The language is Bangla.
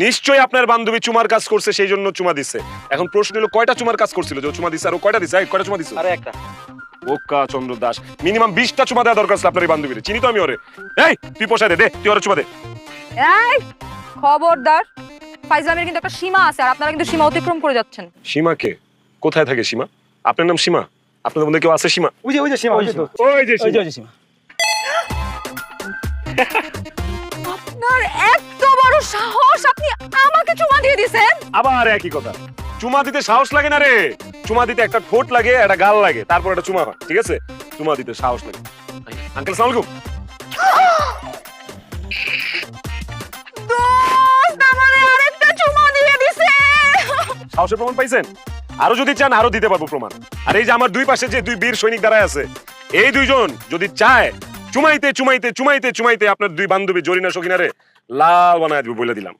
নিশ্চয়ই আপনার বান্ধবী চুমার কাজ করছে সেই জন্য চুমা দিচ্ছে। এখন প্রশ্ন হলো কয়টা চুমার কাজ করছিল যে চুমা দিচ্ছে আর ও কয়টা দিচ্ছে? কয়টা চুমা দিচ্ছে? আরে একটা। ওকা চন্দ্র দাস মিনিমাম 20টা চুমা দেওয়া দরকার ছিল আপনার এই বান্ধবীর। চিনি তো আমি ওরে। এই তুই পোষায় দে, তুই ওরে চুমা দে। এই খবরদার, ফাইজলামের কিন্তু একটা সীমা আছে আর আপনারা কিন্তু সীমা অতিক্রম করে যাচ্ছেন। সীমা কে? কোথায় থাকে সীমা? আপনার নাম সীমা? আপনাদের মধ্যে কেউ আছে সীমা? ওই যে সীমা, ওই যে সীমা। আপনার এত বড় সাহস, আপনি আমাকে চুমা দিয়ে দিয়েছেন? আবার একই কথা। চুমা দিতে সাহস লাগে না রে, চুমা দিতে একটা ঠোঁট লাগে, একটা গাল লাগে, তারপর একটা চুমা হয়, ঠিক আছে? চুমা দিতে সাহস লাগে। আঙ্কেল আসসালামু আলাইকুম। দোস্ত আমারে আরেকটা চুমা দিয়ে দিছে। সাহসের প্রমাণ পাইছেন? আরো যদি চান আরো দিতে পারবো প্রমাণ। আর এই যে আমার দুই পাশে যে দুই বীর সৈনিক দাঁড়ায় আছে, এই দুইজন যদি চায় চুমাইতে চুমাইতে চুমাইতে চুমাইতে আপনার দুই বান্ধবী জরিনা সখিনারে লাল বানায় দিবে বলে দিলাম।